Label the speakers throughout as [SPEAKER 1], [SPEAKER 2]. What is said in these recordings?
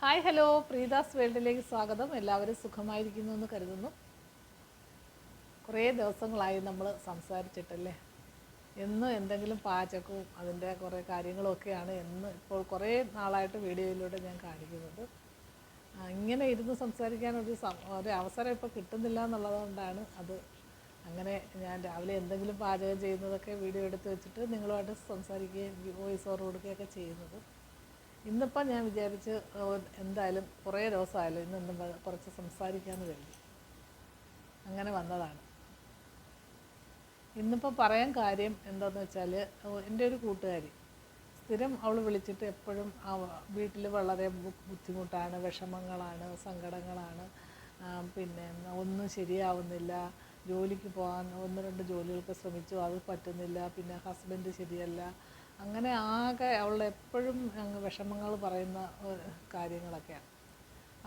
[SPEAKER 1] Hi hello, പ്രീതാസ് വേൾഡിലേക്ക് സ്വാഗതം. എല്ലാവരും സുഖമായിരിക്കുന്നു എന്ന് കരുതുന്നു. കുറേ ദിവസങ്ങളായി നമ്മൾ സംസാരിച്ചിട്ടല്ലേ. എന്നും എന്തെങ്കിലും പാചകവും അതിൻ്റെ കുറേ കാര്യങ്ങളൊക്കെയാണ് ഇപ്പോൾ കുറേ നാളായിട്ട് വീഡിയോയിലൂടെ ഞാൻ കാണിക്കുന്നത്. ഇങ്ങനെ ഇരുന്ന് സംസാരിക്കാൻ ഒരു അവസരം ഇപ്പോൾ കിട്ടുന്നില്ല എന്നുള്ളതുകൊണ്ടാണ് അത്. അങ്ങനെ ഞാൻ രാവിലെ എന്തെങ്കിലും പാചകം ചെയ്യുന്നതൊക്കെ വീഡിയോ എടുത്ത് വെച്ചിട്ട് നിങ്ങളുമായിട്ട് സംസാരിക്കുകയും വോയിസ് ഓവർ കൊടുക്കുകയൊക്കെ ചെയ്യുന്നത്. ഇന്നിപ്പോൾ ഞാൻ വിചാരിച്ച് എന്തായാലും കുറേ ദിവസമായാലും ഇന്നും കുറച്ച് സംസാരിക്കാമെന്ന് കരുതി അങ്ങനെ വന്നതാണ്. ഇന്നിപ്പോൾ പറയാൻ കാര്യം എന്താണെന്ന് വെച്ചാൽ, എൻ്റെ ഒരു കൂട്ടുകാരി സ്ഥിരം അവൾ വിളിച്ചിട്ട് എപ്പോഴും വീട്ടിൽ വളരെ ബുദ്ധിമുട്ടാണ്, വിഷമങ്ങളാണ്, സങ്കടങ്ങളാണ്, പിന്നെ ഒന്നും ശരിയാവുന്നില്ല, ജോലിക്ക് പോകാൻ 1-2 ജോലികൾക്ക് ശ്രമിച്ചു, അത് പറ്റുന്നില്ല, പിന്നെ ഹസ്ബൻഡ് ശരിയല്ല, അങ്ങനെ ആകെ അവളെപ്പോഴും അങ്ങ് വിഷമങ്ങൾ പറയുന്ന കാര്യങ്ങളൊക്കെയാണ്.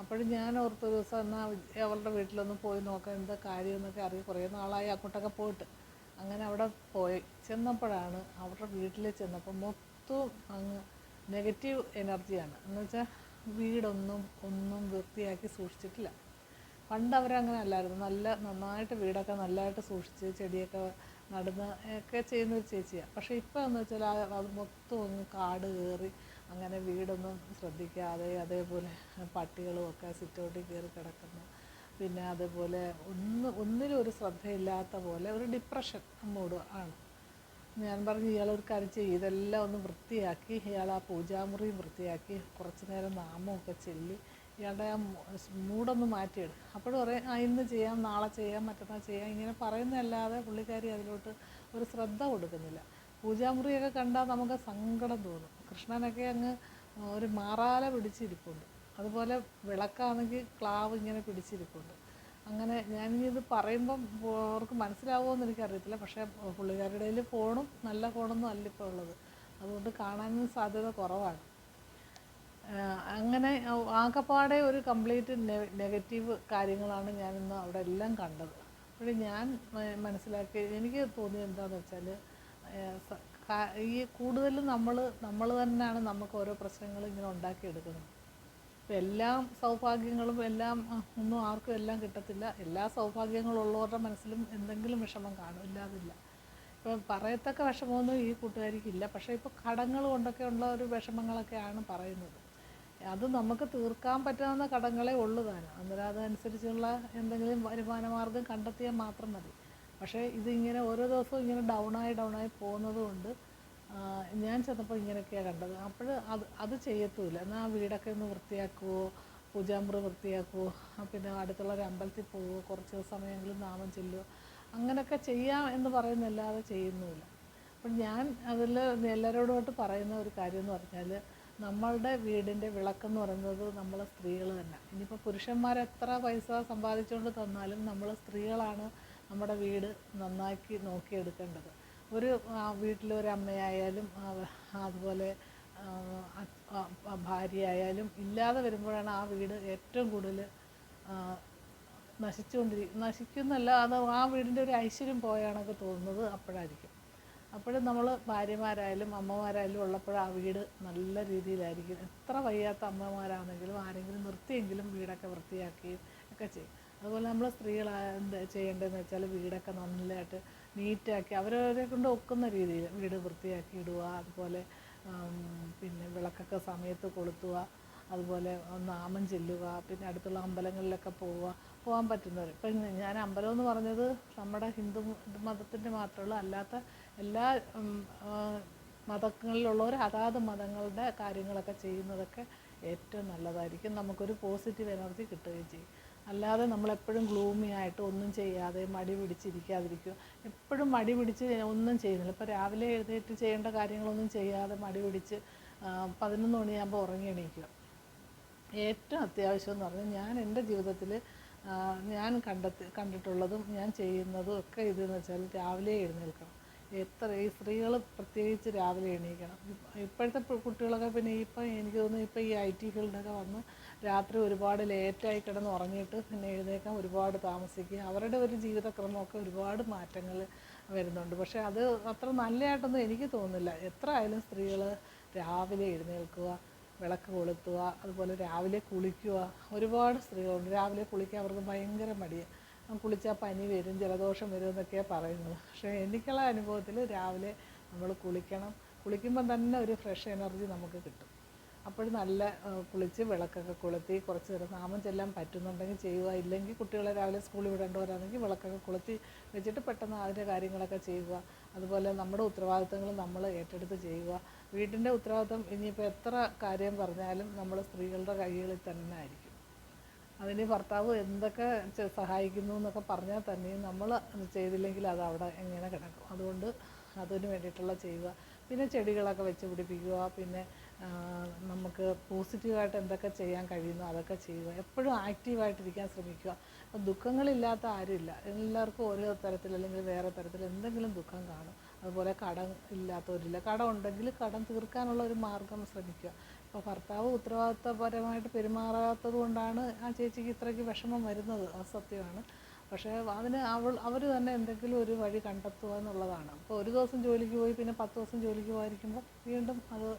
[SPEAKER 1] അപ്പോഴും ഞാൻ ഓർത്തൊരു ദിവസം എന്നാൽ അവളുടെ വീട്ടിലൊന്ന് പോയി നോക്കാം എന്താ കാര്യമെന്നൊക്കെ അറിയാം. കുറേ നാളായി അങ്ങോട്ടൊക്കെ പോയിട്ട്. അങ്ങനെ അവിടെ ചെന്നപ്പോഴാണ്, അവരുടെ വീട്ടിൽ ചെന്നപ്പോൾ മൊത്തം അങ്ങ് നെഗറ്റീവ് എനർജിയാണ്. എന്നുവെച്ചാൽ ഒന്നും വൃത്തിയാക്കി സൂക്ഷിച്ചിട്ടില്ല. പണ്ട് അവരങ്ങനെ അല്ലായിരുന്നു. നന്നായിട്ട് വീടൊക്കെ നല്ലതായിട്ട് സൂക്ഷിച്ച് ചെടിയൊക്കെ നടുന്ന ഒക്കെ ചെയ്യുന്നൊരു ചേച്ചിയാണ്. പക്ഷേ ഇപ്പോൾ എന്ന് വെച്ചാൽ അത് മൊത്തം ഒന്ന് കാട് കയറി അങ്ങനെ വീടൊന്നും ശ്രദ്ധിക്കാതെ, അതേപോലെ പട്ടികളും ഒക്കെ സിറ്റൗട്ടിൽ കയറി കിടക്കുന്നു. പിന്നെ അതേപോലെ ഒന്നിലും ഒരു ശ്രദ്ധയില്ലാത്ത പോലെ ഒരു ഡിപ്രഷൻ മൂഡ് ആണ്. ഞാൻ പറഞ്ഞു, ഇയാളൊരു കാര്യം ചെയ്യും, ഇതെല്ലാം ഒന്ന് വൃത്തിയാക്കി ഇയാൾ ആ പൂജാമുറിയും വൃത്തിയാക്കി കുറച്ച് നേരം നാമമൊക്കെ ചൊല്ലി ഇയാളുടെ ആ മൂടൊന്ന് മാറ്റിയിടും. അപ്പോഴും പറയും ഇന്ന് ചെയ്യാം, നാളെ ചെയ്യാം, മറ്റന്നാൾ ചെയ്യാം, ഇങ്ങനെ പറയുന്നതല്ലാതെ പുള്ളിക്കാരി അതിലോട്ട് ഒരു ശ്രദ്ധ കൊടുക്കുന്നില്ല. പൂജാമുറിയൊക്കെ കണ്ടാൽ നമുക്ക് സങ്കടം തോന്നും. കൃഷ്ണനൊക്കെ അങ്ങ് ഒരു മാറാല പിടിച്ചിരിപ്പുണ്ട്, അതുപോലെ വിളക്കാണെങ്കിൽ ക്ലാവ് ഇങ്ങനെ പിടിച്ചിരിപ്പുണ്ട്. അങ്ങനെ ഞാനിത് പറയുമ്പം അവർക്ക് മനസ്സിലാവുമോ എന്ന് എനിക്കറിയത്തില്ല. പക്ഷേ പുള്ളിക്കാരുടെ കയ്യിൽ നല്ല ഫോണൊന്നും അല്ല ഇപ്പോൾ ഉള്ളത്, അതുകൊണ്ട് കാണാനും സാധ്യത കുറവാണ്. അങ്ങനെ ആകെപ്പാടെ ഒരു കംപ്ലീറ്റ് നെഗറ്റീവ് കാര്യങ്ങളാണ് ഞാനിന്ന് അവിടെ എല്ലാം കണ്ടത്. അപ്പോൾ ഞാൻ മനസ്സിലാക്കി, എനിക്ക് തോന്നിയത് എന്താണെന്ന് വെച്ചാൽ, ഈ കൂടുതലും നമ്മൾ തന്നെയാണ് നമുക്ക് ഓരോ പ്രശ്നങ്ങൾ ഇങ്ങനെ ഉണ്ടാക്കിയെടുക്കുന്നത്. ഇപ്പം എല്ലാം സൗഭാഗ്യങ്ങളും എല്ലാം ഒന്നും ആർക്കും എല്ലാം കിട്ടത്തില്ല. എല്ലാ സൗഭാഗ്യങ്ങളുള്ളവരുടെ മനസ്സിലും എന്തെങ്കിലും വിഷമം കാണും, ഇല്ലാതില്ല. ഇപ്പം പറയത്തക്ക വിഷമമൊന്നും ഈ കൂട്ടുകാരിക്കില്ല. പക്ഷേ ഇപ്പോൾ കടങ്ങൾ കൊണ്ടൊക്കെ ഉള്ള ഒരു വിഷമങ്ങളൊക്കെയാണ് പറയുന്നത്. അത് നമുക്ക് തീർക്കാൻ പറ്റാവുന്ന കടങ്ങളെ ഉള്ളു താനും. അന്നേരം അതനുസരിച്ചുള്ള എന്തെങ്കിലും വരുമാന മാർഗം കണ്ടെത്തിയാൽ മാത്രം മതി. പക്ഷേ ഇതിങ്ങനെ ഓരോ ദിവസവും ഇങ്ങനെ ഡൗണായി പോകുന്നത് കൊണ്ട് ഞാൻ ചെന്നപ്പോൾ ഇങ്ങനെയൊക്കെയാണ് കണ്ടത്. അപ്പോൾ അത് ചെയ്യത്തുമില്ല. എന്നാൽ ആ വീടൊക്കെ ഒന്ന് വൃത്തിയാക്കുമോ, പൂജാമുറി വൃത്തിയാക്കുമോ, പിന്നെ അടുത്തുള്ള ഒരു അമ്പലത്തിൽ പോവുമോ, കുറച്ച് സമയമെങ്കിലും നാമം ചൊല്ലുമോ, അങ്ങനെയൊക്കെ ചെയ്യാം എന്ന് പറയുന്നല്ലാതെ ചെയ്യുന്നുമില്ല. അപ്പം ഞാൻ അതിൽ എല്ലാവരോടുമായിട്ട് പറയുന്ന ഒരു കാര്യം എന്ന് പറഞ്ഞാൽ, നമ്മളുടെ വീടിൻ്റെ വിളക്കെന്ന് പറയുന്നത് നമ്മൾ സ്ത്രീകൾ തന്നെ. ഇനിയിപ്പോൾ പുരുഷന്മാരെത്ര പൈസ സമ്പാദിച്ചുകൊണ്ട് തന്നാലും നമ്മൾ സ്ത്രീകളാണ് നമ്മുടെ വീട് നന്നാക്കി നോക്കിയെടുക്കേണ്ടത്. വീട്ടിലൊരമ്മയായാലും അതുപോലെ ഭാര്യയായാലും ഇല്ലാതെ വരുമ്പോഴാണ് ആ വീട് ഏറ്റവും കൂടുതൽ നശിക്കുന്നല്ല, അത് ആ വീടിൻ്റെ ഒരു ഐശ്വര്യം പോയാണൊക്കെ തോന്നുന്നത് അപ്പോഴായിരിക്കും. അപ്പോഴും നമ്മൾ ഭാര്യമാരായാലും അമ്മമാരായാലും ഉള്ളപ്പോൾ ആ വീട് നല്ല രീതിയിലായിരിക്കും. എത്ര വയ്യാത്ത അമ്മമാരാണെങ്കിലും ആരെങ്കിലും നിർത്തിയെങ്കിലും വീടൊക്കെ വൃത്തിയാക്കുകയും ഒക്കെ ചെയ്യും. അതുപോലെ നമ്മൾ സ്ത്രീകൾ ചെയ്യേണ്ടതെന്ന് വെച്ചാൽ വീടൊക്കെ നല്ലതായിട്ട് നീറ്റാക്കി അവരവരെ കൊണ്ട് ഒക്കുന്ന രീതിയിൽ വീട് വൃത്തിയാക്കി ഇടുക. അതുപോലെ പിന്നെ വിളക്കൊക്കെ സമയത്ത് കൊളുത്തുക, അതുപോലെ നാമം ചെല്ലുക, പിന്നെ അടുത്തുള്ള അമ്പലങ്ങളിലൊക്കെ പോകാൻ പറ്റുന്നവർ. ഇപ്പം ഞാൻ അമ്പലം എന്ന് പറഞ്ഞത് നമ്മുടെ ഹിന്ദു മതത്തിൻ്റെ മാത്രമുള്ള, അല്ലാത്ത എല്ലാ മതങ്ങളിലുള്ളവർ അതാത് മതങ്ങളുടെ കാര്യങ്ങളൊക്കെ ചെയ്യുന്നതൊക്കെ ഏറ്റവും നല്ലതായിരിക്കും. നമുക്കൊരു പോസിറ്റീവ് എനർജി കിട്ടുകയും ചെയ്യും. അല്ലാതെ നമ്മളെപ്പോഴും ഗ്ലൂമി ആയിട്ട് ഒന്നും ചെയ്യാതെ മടി പിടിച്ചിരിക്കാതിരിക്കുക. എപ്പോഴും മടി പിടിച്ച് ഒന്നും ചെയ്യുന്നില്ല. ഇപ്പോൾ രാവിലെ എഴുന്നേറ്റ് ചെയ്യേണ്ട കാര്യങ്ങളൊന്നും ചെയ്യാതെ മടി പിടിച്ച് 11 മണിയാകുമ്പോൾ ഉറങ്ങി എണീക്കുക. ഏറ്റവും അത്യാവശ്യം എന്ന് പറഞ്ഞാൽ, ഞാൻ എൻ്റെ ജീവിതത്തിൽ ഞാൻ കണ്ടിട്ടുള്ളതും ഞാൻ ചെയ്യുന്നതും ഒക്കെ ഇതെന്ന് വെച്ചാൽ, രാവിലെ എഴുന്നേൽക്കണം. ഈ സ്ത്രീകൾ പ്രത്യേകിച്ച് രാവിലെ എണീക്കണം. ഇപ്പോഴത്തെ കുട്ടികളൊക്കെ പിന്നെ ഇപ്പം എനിക്ക് തോന്നുന്നു ഇപ്പോൾ ഈ IT ഫീൽഡൊക്കെ വന്ന് രാത്രി ഒരുപാട് ലേറ്റായി കിടന്ന് ഉറങ്ങിയിട്ട് പിന്നെ എഴുന്നേൽക്കാൻ ഒരുപാട് താമസിക്കുക. അവരുടെ ഒരു ജീവിതക്രമമൊക്കെ ഒരുപാട് മാറ്റങ്ങൾ വരുന്നുണ്ട്. പക്ഷേ അത് അത്ര നല്ലതായിട്ടൊന്നും എനിക്ക് തോന്നുന്നില്ല. എത്ര ആയാലും സ്ത്രീകൾ രാവിലെ എഴുന്നേൽക്കുക, വിളക്ക് കൊളുത്തുക, അതുപോലെ രാവിലെ കുളിക്കുക. ഒരുപാട് സ്ത്രീകളുണ്ട് രാവിലെ കുളിക്കാൻ അവർക്ക് ഭയങ്കര മടിയാണ്. കുളിച്ചാൽ പനി വരും, ജലദോഷം വരും എന്നൊക്കെയാണ് പറയുന്നത്. പക്ഷേ എനിക്കുള്ള അനുഭവത്തിൽ രാവിലെ നമ്മൾ കുളിക്കണം. കുളിക്കുമ്പം തന്നെ ഒരു ഫ്രഷ് എനർജി നമുക്ക് കിട്ടും. അപ്പോൾ നല്ല കുളിച്ച് വിളക്കൊക്കെ കൊളുത്തി കുറച്ച് നേരം നാമം ചെല്ലാൻ പറ്റുന്നുണ്ടെങ്കിൽ ചെയ്യുക. ഇല്ലെങ്കിൽ കുട്ടികളെ രാവിലെ സ്കൂളിൽ വിടേണ്ടവരാണെങ്കിൽ വിളക്കൊക്കെ കൊളുത്തി വെച്ചിട്ട് പെട്ടെന്ന് അതിൻ്റെ കാര്യങ്ങളൊക്കെ ചെയ്യുക. അതുപോലെ നമ്മുടെ ഉത്തരവാദിത്തങ്ങൾ നമ്മൾ ഏറ്റെടുത്ത് ചെയ്യുക. വീട്ടിൻ്റെ ഉത്തരവാദിത്തം ഇനിയിപ്പോൾ എത്ര കാര്യം പറഞ്ഞാലും നമ്മൾ സ്ത്രീകളുടെ കൈകളിൽ തന്നെ ആയിരിക്കും. അതിന് ഭർത്താവ് എന്തൊക്കെ സഹായിക്കുന്നു എന്നൊക്കെ പറഞ്ഞാൽ തന്നെയും നമ്മൾ ചെയ്തില്ലെങ്കിൽ അത് അവിടെ എങ്ങനെ കിടക്കും. അതുകൊണ്ട് അതിന് വേണ്ടിയിട്ടുള്ള ചെയ്യുക. പിന്നെ ചെടികളൊക്കെ വെച്ച് പിടിപ്പിക്കുക. പിന്നെ നമുക്ക് പോസിറ്റീവായിട്ട് എന്തൊക്കെ ചെയ്യാൻ കഴിയുന്നു അതൊക്കെ ചെയ്യുക. എപ്പോഴും ആക്റ്റീവായിട്ടിരിക്കാൻ ശ്രമിക്കുക. അപ്പം ദുഃഖങ്ങളില്ലാത്ത ആരുമില്ല. എല്ലാവർക്കും ഓരോ തരത്തിൽ അല്ലെങ്കിൽ വേറെ തരത്തിൽ എന്തെങ്കിലും ദുഃഖം കാണും. അതുപോലെ കടം ഇല്ലാത്തവരില്ല. കടം ഉണ്ടെങ്കിൽ കടം തീർക്കാനുള്ള ഒരു മാർഗം ശ്രമിക്കുക. ഇപ്പോൾ ഭർത്താവ് ഉത്തരവാദിത്തപരമായിട്ട് പെരുമാറാത്തത് കൊണ്ടാണ് ആ ചേച്ചിക്ക് ഇത്രയ്ക്ക് വിഷമം വരുന്നത്, അത് സത്യമാണ്. പക്ഷേ അതിന് അവർ തന്നെ എന്തെങ്കിലും ഒരു വഴി കണ്ടെത്തുക എന്നുള്ളതാണ്. അപ്പോൾ ഒരു ദിവസം ജോലിക്ക് പോയി പിന്നെ 10 ദിവസം ജോലിക്ക് പോയിരിക്കുമ്പോൾ വീണ്ടും അത്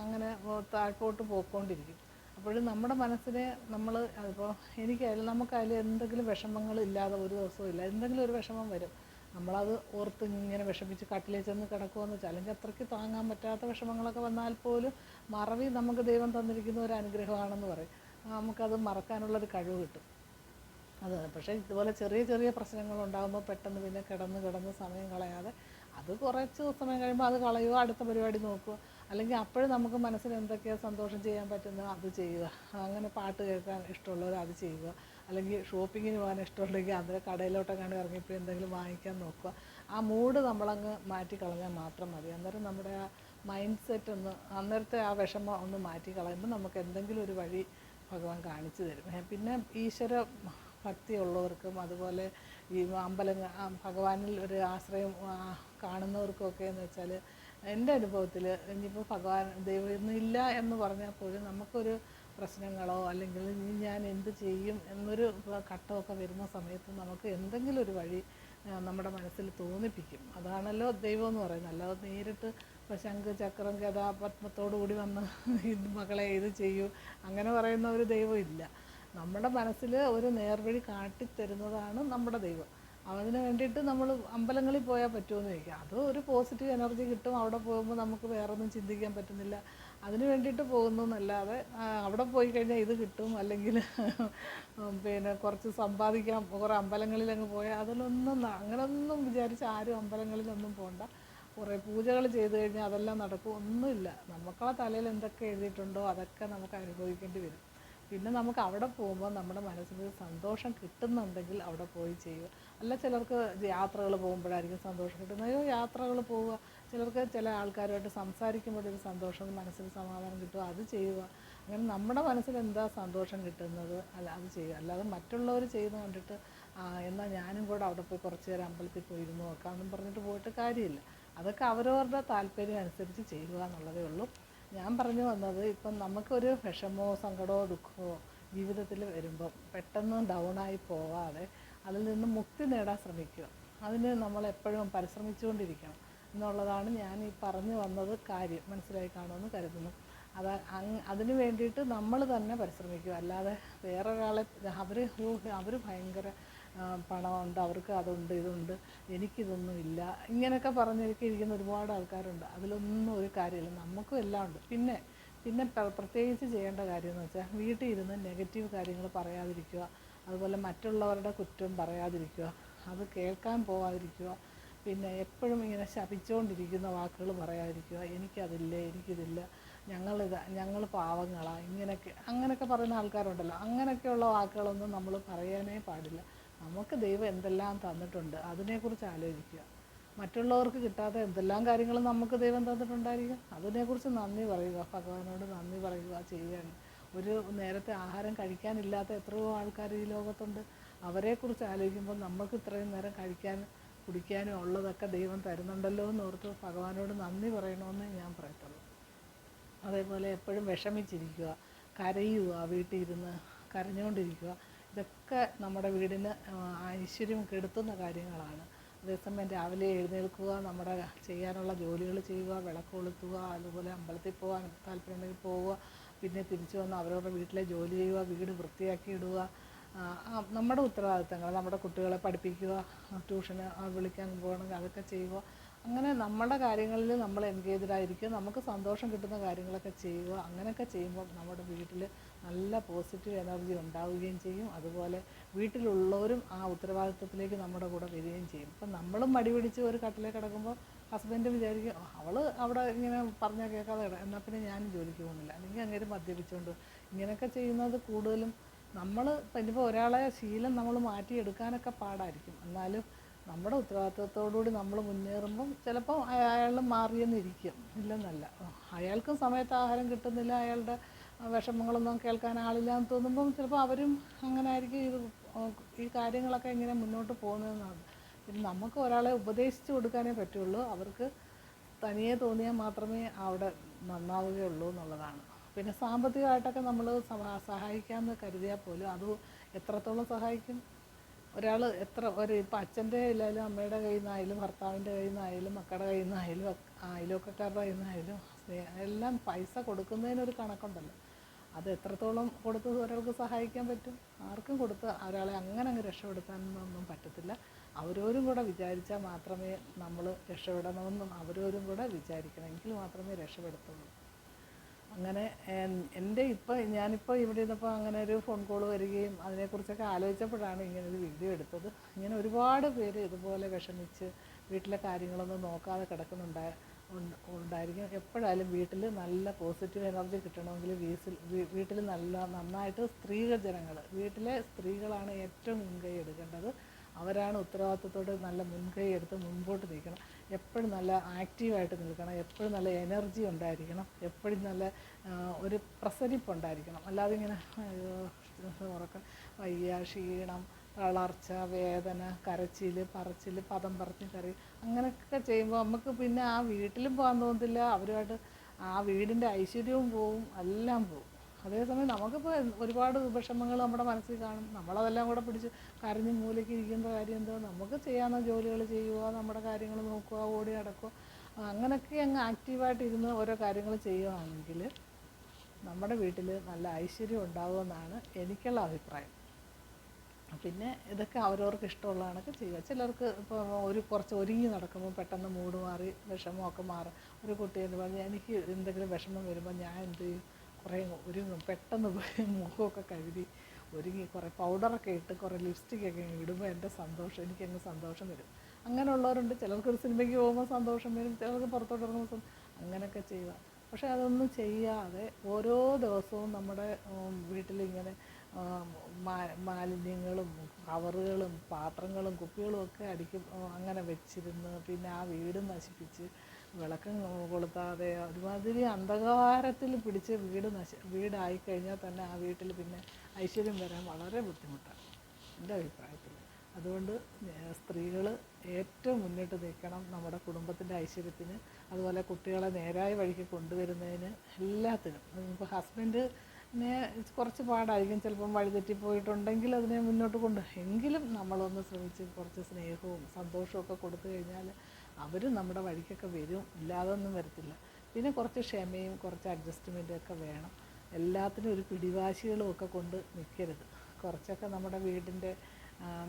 [SPEAKER 1] അങ്ങനെ താഴ്പോട്ട് പോയിക്കൊണ്ടിരിക്കും. അപ്പോഴും നമ്മുടെ മനസ്സിനെ നമ്മൾ അതിപ്പോൾ എനിക്കായാലും നമുക്കായാലും എന്തെങ്കിലും വിഷമങ്ങൾ ഇല്ലാതെ ഒരു ദിവസവും ഇല്ല. എന്തെങ്കിലും ഒരു വിഷമം വരും. നമ്മളത് ഓർത്ത് ഇങ്ങനെ വിഷമിച്ച് കട്ടിലിൽ ചെന്ന് കിടക്കുമെന്ന് വെച്ചാൽ, അല്ലെങ്കിൽ അത്രയ്ക്ക് താങ്ങാൻ പറ്റാത്ത വിഷമങ്ങളൊക്കെ വന്നാൽ പോലും മറവി നമുക്ക് ദൈവം തന്നിരിക്കുന്ന ഒരു അനുഗ്രഹമാണെന്ന് പറയും. നമുക്കത് മറക്കാനുള്ളൊരു കഴിവ് കിട്ടും. അത് പക്ഷേ ഇതുപോലെ ചെറിയ ചെറിയ പ്രശ്നങ്ങളുണ്ടാകുമ്പോൾ പെട്ടെന്ന് പിന്നെ കിടന്ന് സമയം കളയാതെ അത് കുറച്ച് സമയം കഴിയുമ്പോൾ അത് കളയുക, അടുത്ത പരിപാടി നോക്കുക. അല്ലെങ്കിൽ അപ്പോഴും നമുക്ക് മനസ്സിന് എന്തൊക്കെയാണ് സന്തോഷം ചെയ്യാൻ പറ്റുന്നത് അത് ചെയ്യുക. അങ്ങനെ പാട്ട് കേൾക്കാൻ ഇഷ്ടമുള്ളവർ അത് ചെയ്യുക. അല്ലെങ്കിൽ ഷോപ്പിങ്ങിന് പോകാൻ ഇഷ്ടമുണ്ടെങ്കിൽ അത് കടയിലോട്ടെങ്ങാനും ഇറങ്ങിയപ്പോൾ എന്തെങ്കിലും വാങ്ങിക്കാൻ നോക്കുക. ആ മൂഡ് നമ്മളങ്ങ് മാറ്റിക്കളഞ്ഞാൽ മാത്രം മതി. അന്നേരം നമ്മുടെ ആ മൈൻഡ് സെറ്റ് ഒന്ന്, അന്നേരത്തെ ആ വിഷമം ഒന്ന് മാറ്റിക്കളയുമ്പോൾ നമുക്ക് എന്തെങ്കിലും ഒരു വഴി ഭഗവാൻ കാണിച്ചു തരും. പിന്നെ ഈശ്വര ഭക്തിയുള്ളവർക്കും അതുപോലെ ഈ ഭഗവാനിൽ ഒരു ആശ്രയം കാണുന്നവർക്കൊക്കെ എന്ന് വെച്ചാൽ, എൻ്റെ അനുഭവത്തിൽ ഇനിയിപ്പോൾ ഭഗവാൻ ദൈവം ഇല്ല എന്ന് പറഞ്ഞാൽ പോലും നമുക്കൊരു പ്രശ്നങ്ങളോ അല്ലെങ്കിൽ ഇനി ഞാൻ എന്ത് ചെയ്യും എന്നൊരു ഘട്ടമൊക്കെ വരുന്ന സമയത്ത് നമുക്ക് എന്തെങ്കിലും ഒരു വഴി നമ്മുടെ മനസ്സിൽ തോന്നിപ്പിക്കും. അതാണല്ലോ ദൈവം എന്ന് പറയുന്നത്. അല്ലാതെ നേരിട്ട് ഇപ്പോൾ ശംഖ് ചക്രം ഗദ പത്മത്തോടു കൂടി വന്ന് ഇത് മകളെ ഇത് ചെയ്യൂ അങ്ങനെ പറയുന്ന ഒരു ദൈവം ഇല്ല. നമ്മുടെ മനസ്സിൽ ഒരു നേർവഴി കാട്ടിത്തരുന്നതാണ് നമ്മുടെ ദൈവം. അതിന് വേണ്ടിയിട്ട് നമ്മൾ അമ്പലങ്ങളിൽ പോയാൽ പറ്റുമെന്ന് ചോദിക്കുക. അത് ഒരു പോസിറ്റീവ് എനർജി കിട്ടും. അവിടെ പോകുമ്പോൾ നമുക്ക് വേറൊന്നും ചിന്തിക്കാൻ പറ്റുന്നില്ല. അതിന് വേണ്ടിയിട്ട് പോകുന്നു എന്നല്ലാതെ അവിടെ പോയി കഴിഞ്ഞാൽ ഇത് കിട്ടും അല്ലെങ്കിൽ പിന്നെ കുറച്ച് സമ്പാദിക്കാം കുറേ അമ്പലങ്ങളിലങ്ങ് പോയാൽ അതിലൊന്നും അങ്ങനെയൊന്നും വിചാരിച്ച് ആരും അമ്പലങ്ങളിലൊന്നും പോകണ്ട. കുറേ പൂജകൾ ചെയ്ത് കഴിഞ്ഞാൽ അതെല്ലാം നടക്കും, ഒന്നുമില്ല. നമുക്കുള്ള തലയിൽ എന്തൊക്കെ എഴുതിയിട്ടുണ്ടോ അതൊക്കെ നമുക്ക് അനുഭവിക്കേണ്ടി വരും. പിന്നെ നമുക്ക് അവിടെ പോകുമ്പോൾ നമ്മുടെ മനസ്സിന് സന്തോഷം കിട്ടുന്നുണ്ടെങ്കിൽ അവിടെ പോയി ചെയ്യുക. അല്ല ചിലർക്ക് യാത്രകൾ പോകുമ്പോഴായിരിക്കും സന്തോഷം കിട്ടുന്നത്. അയ്യോ യാത്രകൾ പോവുക. ചിലർക്ക് ചില ആൾക്കാരുമായിട്ട് സംസാരിക്കുമ്പോഴൊരു സന്തോഷം മനസ്സിന് സമാധാനം കിട്ടുക, അത് ചെയ്യുക. അങ്ങനെ നമ്മുടെ മനസ്സിൽ എന്താ സന്തോഷം കിട്ടുന്നത് അത് ചെയ്യുക. അല്ലാതെ മറ്റുള്ളവർ ചെയ്യുന്നത് കണ്ടിട്ട് എന്നാൽ ഞാനും കൂടെ അവിടെ പോയി കുറച്ച് നേരം അമ്പലത്തിൽ പോയി ഇരുന്ന് നോക്കാമെന്നും പറഞ്ഞിട്ട് പോയിട്ട് കാര്യമില്ല. അതൊക്കെ അവരവരുടെ താല്പര്യം അനുസരിച്ച് ചെയ്യുക എന്നുള്ളതേ ഉള്ളൂ. ഞാൻ പറഞ്ഞു വന്നത്, ഇപ്പം നമുക്കൊരു വിഷമമോ സങ്കടമോ ദുഃഖമോ ജീവിതത്തിൽ വരുമ്പോൾ പെട്ടെന്ന് ഡൗണായി പോവാതെ അതിൽ നിന്ന് മുക്തി നേടാൻ ശ്രമിക്കുക. അതിന് നമ്മളെപ്പോഴും പരിശ്രമിച്ചുകൊണ്ടിരിക്കണം എന്നുള്ളതാണ് ഞാൻ ഈ പറഞ്ഞു വന്നത്. കാര്യം മനസ്സിലായി കാണുമെന്ന് കരുതുന്നു. അതിന് വേണ്ടിയിട്ട് നമ്മൾ തന്നെ പരിശ്രമിക്കുക. അല്ലാതെ വേറൊരാളെ അവർ ഭയങ്കര പണമുണ്ട്, അവർക്ക് അതുണ്ട് ഇതുണ്ട്, എനിക്കിതൊന്നും ഇല്ല, ഇങ്ങനെയൊക്കെ പറഞ്ഞൊക്കെ ഇരിക്കുന്ന ഒരുപാട് ആൾക്കാരുണ്ട്. അതിലൊന്നും ഒരു കാര്യമില്ല. നമുക്കും എല്ലാം ഉണ്ട്. പിന്നെ പ്രത്യേകിച്ച് ചെയ്യേണ്ട കാര്യമെന്ന് വെച്ചാൽ വീട്ടിൽ ഇരുന്ന് നെഗറ്റീവ് കാര്യങ്ങൾ പറയാതിരിക്കുക. അതുപോലെ മറ്റുള്ളവരുടെ കുറ്റം പറയാതിരിക്കുക, അത് കേൾക്കാൻ പോകാതിരിക്കുക. പിന്നെ എപ്പോഴും ഇങ്ങനെ ശപിച്ചുകൊണ്ടിരിക്കുന്ന വാക്കുകൾ പറയാതിരിക്കുക. എനിക്കതില്ല, എനിക്കിതില്ല, ഞങ്ങൾ പാവങ്ങളാണ്, അങ്ങനെയൊക്കെ പറയുന്ന ആൾക്കാരുണ്ടല്ലോ. അങ്ങനെയൊക്കെയുള്ള വാക്കുകളൊന്നും നമ്മൾ പറയാനേ പാടില്ല. നമുക്ക് ദൈവം എന്തെല്ലാം തന്നിട്ടുണ്ട് അതിനെക്കുറിച്ച് ആലോചിക്കുക. മറ്റുള്ളവർക്ക് കിട്ടാത്ത എന്തെല്ലാം കാര്യങ്ങൾ നമുക്ക് ദൈവം തന്നിട്ടുണ്ടായിരിക്കും, അതിനെക്കുറിച്ച് നന്ദി പറയുക, ഭഗവാനോട് നന്ദി പറയുക ചെയ്യുകയാണ്. ഒരു നേരത്തെ ആഹാരം കഴിക്കാനില്ലാത്ത എത്രയോ ആൾക്കാർ ഈ ലോകത്തുണ്ട്. അവരെക്കുറിച്ച് ആലോചിക്കുമ്പോൾ നമുക്ക് ഇത്രയും നേരം കഴിക്കാനും കുടിക്കാനും ഉള്ളതൊക്കെ ദൈവം തരുന്നുണ്ടല്ലോ എന്നോർത്ത് ഭഗവാനോട് നന്ദി പറയണമെന്ന് ഞാൻ പറയത്തുള്ളൂ. അതേപോലെ എപ്പോഴും വിഷമിച്ചിരിക്കുക, കരയുക, വീട്ടിൽ ഇരുന്ന് കരഞ്ഞുകൊണ്ടിരിക്കുക, ഇതൊക്കെ നമ്മുടെ വീടിന് ഐശ്വര്യം കെടുത്തുന്ന കാര്യങ്ങളാണ്. അതേസമയം രാവിലെ എഴുന്നേൽക്കുക, നമ്മുടെ ചെയ്യാനുള്ള ജോലികൾ ചെയ്യുക, വിളക്ക് കൊളുത്തുക, അതുപോലെ അമ്പലത്തിൽ പോകാൻ താല്പര്യമുണ്ടെങ്കിൽ പോവുക, പിന്നെ തിരിച്ചു വന്ന് അവരവരുടെ വീട്ടിലെ ജോലി ചെയ്യുക, വീട് വൃത്തിയാക്കി ഇടുക, നമ്മുടെ ഉത്തരവാദിത്തങ്ങൾ, നമ്മുടെ കുട്ടികളെ പഠിപ്പിക്കുക, ട്യൂഷന് വിളിക്കാൻ പോകണമെങ്കിൽ അതൊക്കെ ചെയ്യുക. അങ്ങനെ നമ്മുടെ കാര്യങ്ങളിൽ നമ്മൾ എൻഗേജ്ഡ് ആയിരിക്കുക, നമുക്ക് സന്തോഷം കിട്ടുന്ന കാര്യങ്ങളൊക്കെ ചെയ്യുക. അങ്ങനെയൊക്കെ ചെയ്യുമ്പോൾ നമ്മുടെ വീട്ടിൽ നല്ല പോസിറ്റീവ് എനർജി ഉണ്ടാവുകയും ചെയ്യും. അതുപോലെ വീട്ടിലുള്ളവരും ആ ഉത്തരവാദിത്വത്തിലേക്ക് നമ്മുടെ കൂടെ വരികയും ചെയ്യും. ഇപ്പം നമ്മളും മടി പിടിച്ച് ഒരു കട്ടിലേ കിടക്കുമ്പോൾ ഹസ്ബൻഡ് വിചാരിക്കും അവൾ അവിടെ ഇങ്ങനെ പറഞ്ഞാൽ കേൾക്കാതെ എന്നാൽ പിന്നെ ഞാനും ജോലിക്ക് പോകുന്നില്ല, അല്ലെങ്കിൽ അങ്ങനെ മദ്യപിച്ചുകൊണ്ട് ഇങ്ങനെയൊക്കെ ചെയ്യുന്നത് കൂടുതലും നമ്മൾ ഇനിയിപ്പോൾ ഒരാളെ ശീലം നമ്മൾ മാറ്റിയെടുക്കാനൊക്കെ പാടായിരിക്കും. എന്നാലും നമ്മുടെ ഉത്തരവാദിത്വത്തോടുകൂടി നമ്മൾ മുന്നേറുമ്പം ചിലപ്പോൾ അയാൾ മാറിയെന്നിരിക്കും, ഇല്ലെന്നല്ല. അയാൾക്കും സമയത്ത് ആഹാരം കിട്ടുന്നില്ല, അയാളുടെ വിഷമങ്ങളൊന്നും കേൾക്കാൻ ആളില്ലാന്ന് തോന്നുമ്പം ചിലപ്പോൾ അവരും അങ്ങനെ ആയിരിക്കും ഈ കാര്യങ്ങളൊക്കെ ഇങ്ങനെ മുന്നോട്ട് പോകുന്നതെന്നാണ്. പിന്നെ നമുക്ക് ഒരാളെ ഉപദേശിച്ച് കൊടുക്കാനേ പറ്റുള്ളൂ, അവർക്ക് തനിയെ തോന്നിയാൽ മാത്രമേ അവിടെ നന്നാവുകയുള്ളൂ എന്നുള്ളതാണ്. പിന്നെ സാമ്പത്തികമായിട്ടൊക്കെ നമ്മൾ സഹായിക്കാമെന്ന് കരുതിയാൽ പോലും അത് എത്രത്തോളം സഹായിക്കും? ഒരാൾ ഇപ്പം അച്ഛൻ്റെ കയ്യിലായാലും അമ്മയുടെ കയ്യിൽ നിന്നായാലും ഭർത്താവിൻ്റെ കയ്യിൽ നിന്നായാലും മക്കളുടെ കയ്യിൽ നിന്നായാലും അയൽവക്കക്കാരുടെ കയ്യിൽ നിന്നായാലും എല്ലാം പൈസ കൊടുക്കുന്നതിനൊരു കണക്കുണ്ടല്ലോ. അത് എത്രത്തോളം കൊടുത്ത് ഒരാൾക്ക് സഹായിക്കാൻ പറ്റും? ആർക്കും കൊടുത്ത് ഒരാളെ അങ്ങനെ അങ്ങ് രക്ഷപ്പെടുത്താനൊന്നും പറ്റത്തില്ല. അവരോരും കൂടെ വിചാരിച്ചാൽ മാത്രമേ നമ്മൾ രക്ഷപ്പെടണമെന്നും അവരോരും കൂടെ വിചാരിക്കണം, എങ്കിൽ മാത്രമേ രക്ഷപ്പെടുത്തുള്ളൂ. അങ്ങനെ ഞാനിപ്പോൾ ഇവിടെ ഇരുന്നപ്പോൾ അങ്ങനെ ഒരു ഫോൺ കോൾ വരികയും അതിനെക്കുറിച്ചൊക്കെ ആലോചിച്ചപ്പോഴാണ് ഇങ്ങനൊരു വീഡിയോ എടുത്തത്. ഇങ്ങനെ ഒരുപാട് പേര് ഇതുപോലെ വിഷമിച്ച് വീട്ടിലെ കാര്യങ്ങളൊന്നും നോക്കാതെ ഉണ്ടായിരിക്കും. എപ്പോഴായാലും വീട്ടിൽ നല്ല പോസിറ്റീവ് എനർജി കിട്ടണമെങ്കിൽ വീട്ടിൽ നന്നായിട്ട് വീട്ടിലെ സ്ത്രീകളാണ് ഏറ്റവും മുൻകൈ എടുക്കേണ്ടത്. അവരാണ് ഉത്തരവാദിത്വത്തോട് നല്ല മുൻകൈ എടുത്ത് മുൻപോട്ട് നിൽക്കണം. എപ്പോഴും നല്ല ആക്റ്റീവായിട്ട് നിൽക്കണം, എപ്പോഴും നല്ല എനർജി ഉണ്ടായിരിക്കണം, എപ്പോഴും നല്ല ഒരു പ്രസരിപ്പുണ്ടായിരിക്കണം. അല്ലാതെ ഇങ്ങനെ ഉറക്കം വയ്യ, ക്ഷീണം, തളർച്ച, വേദന, കരച്ചിൽ, പറച്ചിൽ, പദം പറഞ്ഞ് കറി, അങ്ങനെയൊക്കെ ചെയ്യുമ്പോൾ നമുക്ക് പിന്നെ ആ വീട്ടിലും പോകാൻ തോന്നത്തില്ല, അവരുമായിട്ട് ആ വീടിൻ്റെ ഐശ്വര്യവും പോവും, എല്ലാം പോവും. അതേസമയം നമുക്കിപ്പോൾ ഒരുപാട് വിഷമങ്ങൾ നമ്മുടെ മനസ്സിൽ കാണും, നമ്മളതെല്ലാം കൂടെ പിടിച്ച് കരഞ്ഞ് മൂലയ്ക്ക് ഇരിക്കേണ്ട കാര്യം എന്തോ? നമുക്ക് ചെയ്യാവുന്ന ജോലികൾ ചെയ്യുക, നമ്മുടെ കാര്യങ്ങൾ നോക്കുക, ഓടി നടക്കുക, അങ്ങനെയൊക്കെ അങ്ങ് ആക്റ്റീവായിട്ടിരുന്ന് ഓരോ കാര്യങ്ങൾ ചെയ്യുകയാണെങ്കിൽ നമ്മുടെ വീട്ടിൽ നല്ല ഐശ്വര്യം ഉണ്ടാവുമെന്നാണ് എനിക്കുള്ള അഭിപ്രായം. പിന്നെ ഇതൊക്കെ അവരവർക്ക് ഇഷ്ടമുള്ളതാണൊക്കെ ചെയ്യുക. ചിലർക്ക് ഇപ്പോൾ കുറച്ച് ഒരുങ്ങി നടക്കുമ്പോൾ പെട്ടെന്ന് മൂഡ് മാറി വിഷമമൊക്കെ മാറും. ഒരു കുട്ടിയെന്ന് പറഞ്ഞാൽ എനിക്ക് എന്തെങ്കിലും വിഷമം വരുമ്പോൾ ഞാൻ എന്ത് ചെയ്യും, കുറേ ഒരുങ്ങും, പെട്ടെന്ന് പോയി മുഖമൊക്കെ കഴുകി ഒരുങ്ങി കുറേ പൗഡറൊക്കെ ഇട്ട് കുറേ ലിപ്സ്റ്റിക്കൊക്കെ ഇടുമ്പോൾ എനിക്കങ്ങ് സന്തോഷം വരും. അങ്ങനെയുള്ളവരുണ്ട്. ചിലർക്കൊരു സിനിമയ്ക്ക് പോകുമ്പോൾ സന്തോഷം വരും, ചിലർക്ക് പുറത്തോട്ട് ഇറങ്ങുമ്പോൾ അങ്ങനെയൊക്കെ ചെയ്യുക. പക്ഷേ അതൊന്നും ചെയ്യാതെ ഓരോ ദിവസവും നമ്മുടെ വീട്ടിലിങ്ങനെ മാലിന്യങ്ങളും കവറുകളും പാത്രങ്ങളും കുപ്പികളും ഒക്കെ അങ്ങനെ വെച്ചിരുന്ന് പിന്നെ ആ വീട് നശിപ്പിച്ച് വിളക്കം കൊളുത്താതെ ഒരുമാതിരി അന്ധകാരത്തിൽ പിടിച്ച് വീടായിക്കഴിഞ്ഞാൽ തന്നെ ആ വീട്ടിൽ പിന്നെ ഐശ്വര്യം വരാൻ വളരെ ബുദ്ധിമുട്ടാണ് എൻ്റെ അഭിപ്രായത്തിൽ. അതുകൊണ്ട് സ്ത്രീകൾ ഏറ്റവും മുന്നിട്ട് നിൽക്കണം നമ്മുടെ കുടുംബത്തിൻ്റെ ഐശ്വര്യത്തിന്, അതുപോലെ കുട്ടികളെ നേരായ വഴിക്ക് കൊണ്ടുവരുന്നതിന്, എല്ലാത്തിനും. ഇപ്പോൾ ഹസ്ബൻഡിനെ കുറച്ച് പാടായിരിക്കും, ചിലപ്പം വഴിതെറ്റിപ്പോയിട്ടുണ്ടെങ്കിൽ അതിനെ മുന്നോട്ട് എങ്കിലും നമ്മളൊന്ന് ശ്രമിച്ച് കുറച്ച് സ്നേഹവും സന്തോഷവും ഒക്കെ കൊടുത്തു കഴിഞ്ഞാൽ അവരും നമ്മുടെ വഴിക്കൊക്കെ വരും, ഇല്ലാതൊന്നും വരത്തില്ല. പിന്നെ കുറച്ച് ക്ഷമയും കുറച്ച് അഡ്ജസ്റ്റ്മെൻറ്റും ഒക്കെ വേണം. എല്ലാത്തിനും ഒരു പിടിവാശികളും ഒക്കെ കൊണ്ട് നിൽക്കരുത്. കുറച്ചൊക്കെ നമ്മുടെ വീടിൻ്റെ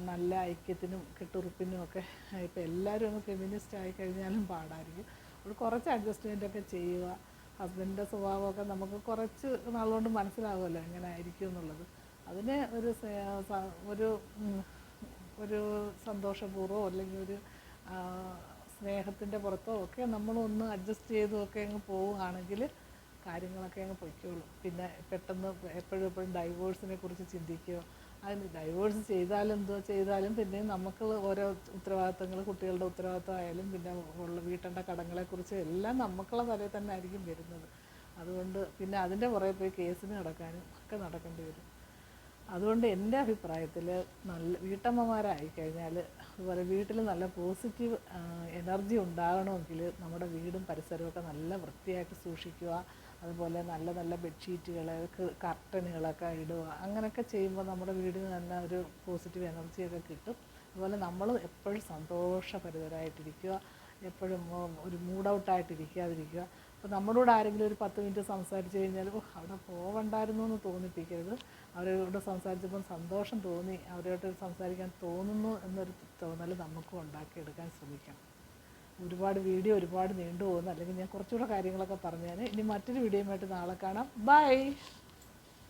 [SPEAKER 1] നല്ല ഐക്യത്തിനും കെട്ടുറുപ്പിനും ഒക്കെ ഇപ്പോൾ എല്ലാവരും ഒന്ന് ഫെമിനിസ്റ്റ് ആയിക്കഴിഞ്ഞാലും പാടായിരിക്കും. ഒരു കുറച്ച് അഡ്ജസ്റ്റ്മെൻറ്റൊക്കെ ചെയ്യുക. ഹസ്ബൻഡിൻ്റെ സ്വഭാവമൊക്കെ നമുക്ക് കുറച്ച് നാളുകൊണ്ട് മനസ്സിലാകുമല്ലോ എങ്ങനെ ആയിരിക്കും എന്നുള്ളത്. അതിനെ ഒരു സന്തോഷപൂർവ്വമോ അല്ലെങ്കിൽ ഒരു സ്നേഹത്തിൻ്റെ പുറത്തോ ഒക്കെ നമ്മളൊന്ന് അഡ്ജസ്റ്റ് ചെയ്തുമൊക്കെ അങ്ങ് പോവുകയാണെങ്കിൽ കാര്യങ്ങളൊക്കെ അങ്ങ് പൊയ്ക്കോളും. പിന്നെ പെട്ടെന്ന് എപ്പോഴും ഡൈവോഴ്സിനെ കുറിച്ച് ചിന്തിക്കുകയോ, അതിന് ഡൈവോഴ്സ് ചെയ്താലും പിന്നെ നമുക്ക് ഓരോ ഉത്തരവാദിത്തങ്ങൾ, കുട്ടികളുടെ ഉത്തരവാദിത്തം ആയാലും പിന്നെ വീട്ടേണ്ട കടങ്ങളെക്കുറിച്ച് എല്ലാം നമുക്കുള്ള തലയിൽ തന്നെ ആയിരിക്കും വരുന്നത്. അതുകൊണ്ട് പിന്നെ അതിൻ്റെ പുറകെ പോയി കേസിന് ഒക്കെ നടക്കേണ്ടി വരും. അതുകൊണ്ട് എൻ്റെ അഭിപ്രായത്തിൽ നല്ല വീട്ടമ്മമാരായിക്കഴിഞ്ഞാൽ അതുപോലെ വീട്ടിൽ നല്ല പോസിറ്റീവ് എനർജി ഉണ്ടാകണമെങ്കിൽ നമ്മുടെ വീടും പരിസരമൊക്കെ നല്ല വൃത്തിയായിട്ട് സൂക്ഷിക്കുക. അതുപോലെ നല്ല നല്ല ബെഡ്ഷീറ്റുകൾ, കർട്ടനുകളൊക്കെ ഇടുക. അങ്ങനെയൊക്കെ ചെയ്യുമ്പോൾ നമ്മുടെ വീടിന് തന്നെ ഒരു പോസിറ്റീവ് എനർജിയൊക്കെ കിട്ടും. അതുപോലെ നമ്മൾ എപ്പോഴും സന്തോഷഭരിതരായിട്ടിരിക്കുക, എപ്പോഴും ഒരു മൂഡ് ഔട്ടായിട്ടിരിക്കാതിരിക്കുക. അപ്പോൾ നമ്മളോട് ആരെങ്കിലും ഒരു 10 മിനിറ്റ് സംസാരിച്ച് കഴിഞ്ഞാൽ ഓ അവിടെ പോവണ്ടായിരുന്നു എന്ന് തോന്നിപ്പിക്കരുത്. അവരോട് സംസാരിച്ചപ്പം സന്തോഷം തോന്നി, അവരോട് സംസാരിക്കാൻ തോന്നുന്നു എന്നൊരു തോന്നൽ നമുക്കും ഉണ്ടാക്കിയെടുക്കാൻ ശ്രമിക്കണം. ഒരുപാട് നീണ്ടു പോകുന്നു, അല്ലെങ്കിൽ ഞാൻ കുറച്ചുകൂടെ കാര്യങ്ങളൊക്കെ പറഞ്ഞാൽ ഇനി മറ്റൊരു വീഡിയോയുമായിട്ട് നാളെ കാണാം. ബൈ.